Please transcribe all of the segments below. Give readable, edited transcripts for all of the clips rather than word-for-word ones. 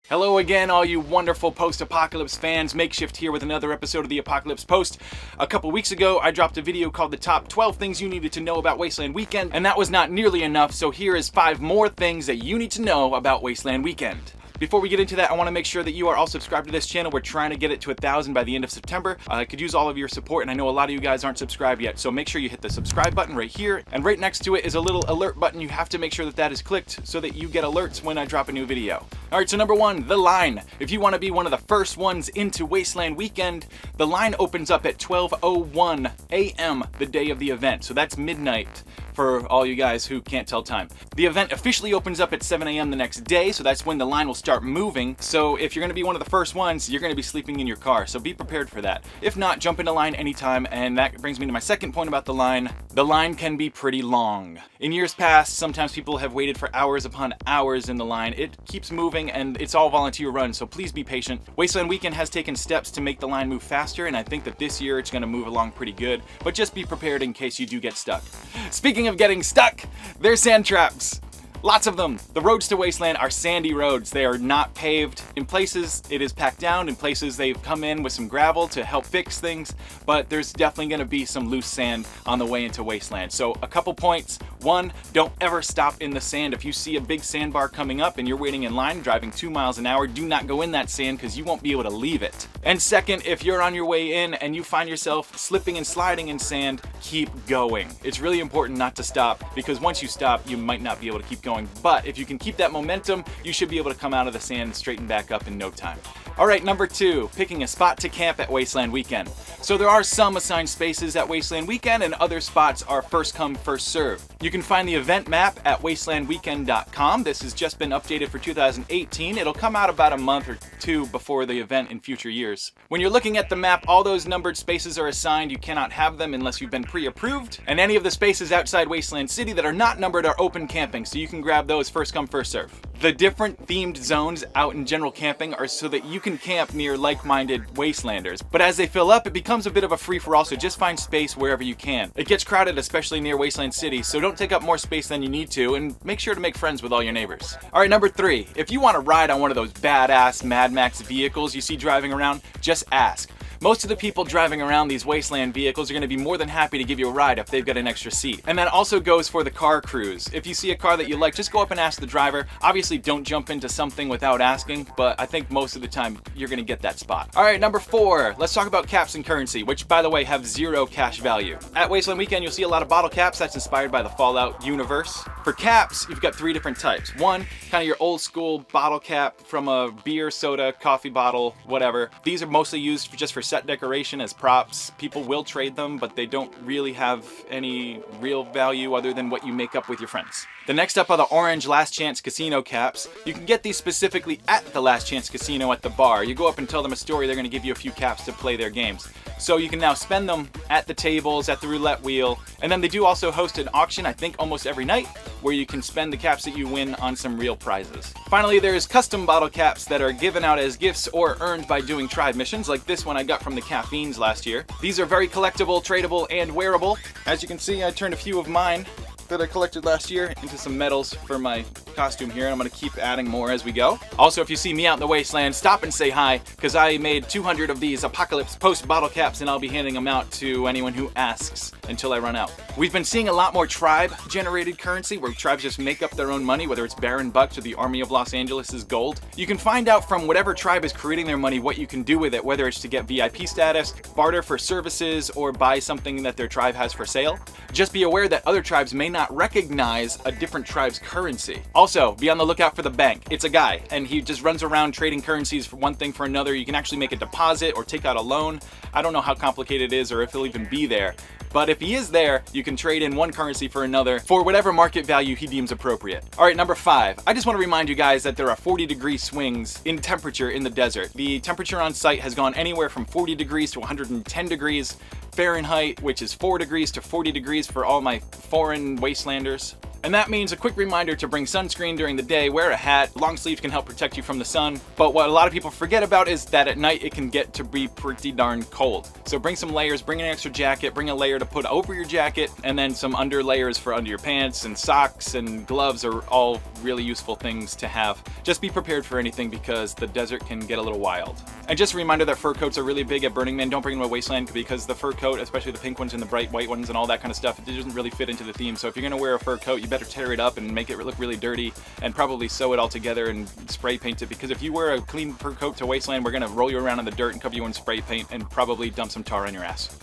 Hello again, all you wonderful post-apocalypse fans. Makeshift here with another episode of the Apocalypse Post. A couple weeks ago, I dropped a video called The Top 12 Things You Needed to Know About Wasteland Weekend, and that was not nearly enough, so here is 5 more things that you need to know about Wasteland Weekend. Before we get into that, I want to make sure that you are all subscribed to this channel. We're trying to get it to 1,000 by the end of September. I could use all of your support, and I know a lot of you guys aren't subscribed yet, so make sure you hit the subscribe button right here, and right next to it is a little alert button. You have to make sure that that is clicked so that you get alerts when I drop a new video. Alright, so number 1, the line. If you want to be one of the first ones into Wasteland Weekend, the line opens up at 12:01 a.m. the day of the event, so that's midnight for all you guys who can't tell time. The event officially opens up at 7 a.m. the next day, so that's when the line will start moving. So if you're going to be one of the first ones, you're going to be sleeping in your car, so be prepared for that. If not, jump into line anytime, and that brings me to my second point about the line. The line can be pretty long. In years past, sometimes people have waited for hours upon hours in the line. It keeps moving, and it's all volunteer run, so please be patient. Wasteland Weekend has taken steps to make the line move faster, and I think that this year it's going to move along pretty good, but just be prepared in case you do get stuck. Speaking of getting stuck, there's sand traps. Lots of them. The roads to Wasteland are sandy roads. They are not paved. In places it is packed down, in places they've come in with some gravel to help fix things, but there's definitely going to be some loose sand on the way into Wasteland. So a couple points. 1, don't ever stop in the sand. If you see a big sandbar coming up and you're waiting in line driving 2 miles an hour, do not go in that sand because you won't be able to leave it. And second, if you're on your way in and you find yourself slipping and sliding in sand, keep going. It's really important not to stop, because once you stop, you might not be able to keep going. But if you can keep that momentum, you should be able to come out of the sand and straighten back up in no time. Alright, number 2, picking a spot to camp at Wasteland Weekend. So there are some assigned spaces at Wasteland Weekend, and other spots are first come, first serve. You can find the event map at wastelandweekend.com. This has just been updated for 2018. It'll come out about a month or 2 before the event in future years. When you're looking at the map, all those numbered spaces are assigned. You cannot have them unless you've been pre-approved. And any of the spaces outside Wasteland City that are not numbered are open camping, so you can grab those first come, first serve. The different themed zones out in general camping are so that you can camp near like-minded Wastelanders. But as they fill up, it becomes a bit of a free-for-all, so just find space wherever you can. It gets crowded, especially near Wasteland City, so don't take up more space than you need to, and make sure to make friends with all your neighbors. Alright, number 3. If you want to ride on one of those badass Mad Max vehicles you see driving around, just ask. Most of the people driving around these Wasteland vehicles are going to be more than happy to give you a ride if they've got an extra seat. And that also goes for the car crews. If you see a car that you like, just go up and ask the driver. Obviously, don't jump into something without asking, but I think most of the time you're going to get that spot. Alright, number 4. Let's talk about caps and currency, which, by the way, have 0 cash value. At Wasteland Weekend, you'll see a lot of bottle caps. That's inspired by the Fallout universe. For caps, you've got 3 different types. 1, kind of your old school bottle cap from a beer, soda, coffee bottle, whatever. These are mostly used just for set decoration as props. People will trade them, but they don't really have any real value other than what you make up with your friends. The next up are the orange Last Chance Casino caps. You can get these specifically at the Last Chance Casino at the bar. You go up and tell them a story, they're going to give you a few caps to play their games. So you can now spend them at the tables, at the roulette wheel, and then they do also host an auction, I think almost every night, where you can spend the caps that you win on some real prizes. Finally, there's custom bottle caps that are given out as gifts or earned by doing tribe missions, like this one I got from the Caffeines last year. These are very collectible, tradable, and wearable. As you can see, I turned a few of mine that I collected last year into some medals for my costume here, and I'm going to keep adding more as we go. Also, if you see me out in the Wasteland, stop and say hi, because I made 200 of these Apocalypse Post bottle caps, and I'll be handing them out to anyone who asks until I run out. We've been seeing a lot more tribe-generated currency, where tribes just make up their own money, whether it's Baron Bucks or the Army of Los Angeles' gold. You can find out from whatever tribe is creating their money what you can do with it, whether it's to get VIP status, barter for services, or buy something that their tribe has for sale. Just be aware that other tribes may not recognize a different tribe's currency. Also, be on the lookout for the bank. It's a guy, and he just runs around trading currencies for one thing for another. You can actually make a deposit or take out a loan. I don't know how complicated it is or if he'll even be there. But if he is there, you can trade in one currency for another for whatever market value he deems appropriate. Alright, number 5. I just want to remind you guys that there are 40-degree swings in temperature in the desert. The temperature on site has gone anywhere from 40 degrees to 110 degrees Fahrenheit, which is 4 degrees to 40 degrees for all my foreign Wastelanders. And that means a quick reminder to bring sunscreen during the day, wear a hat. Long sleeves can help protect you from the sun. But what a lot of people forget about is that at night it can get to be pretty darn cold. So bring some layers, bring an extra jacket, bring a layer to put over your jacket, and then some under layers for under your pants, and socks and gloves are all really useful things to have. Just be prepared for anything because the desert can get a little wild. And just a reminder that fur coats are really big at Burning Man. Don't bring them to Wasteland because the fur coat, especially the pink ones and the bright white ones and all that kind of stuff, it doesn't really fit into the theme. So if you're gonna wear a fur coat, you better tear it up and make it look really dirty, and probably sew it all together and spray paint it, because if you wear a clean fur coat to Wasteland, we're gonna roll you around in the dirt and cover you in spray paint and probably dump some tar on your ass.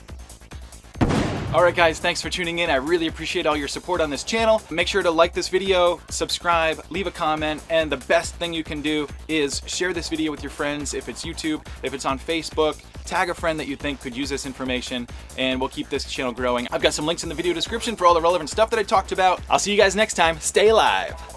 Alright guys, thanks for tuning in. I really appreciate all your support on this channel. Make sure to like this video, subscribe, leave a comment, and the best thing you can do is share this video with your friends if it's YouTube, if it's on Facebook. Tag a friend that you think could use this information, and we'll keep this channel growing. I've got some links in the video description for all the relevant stuff that I talked about. I'll see you guys next time. Stay alive!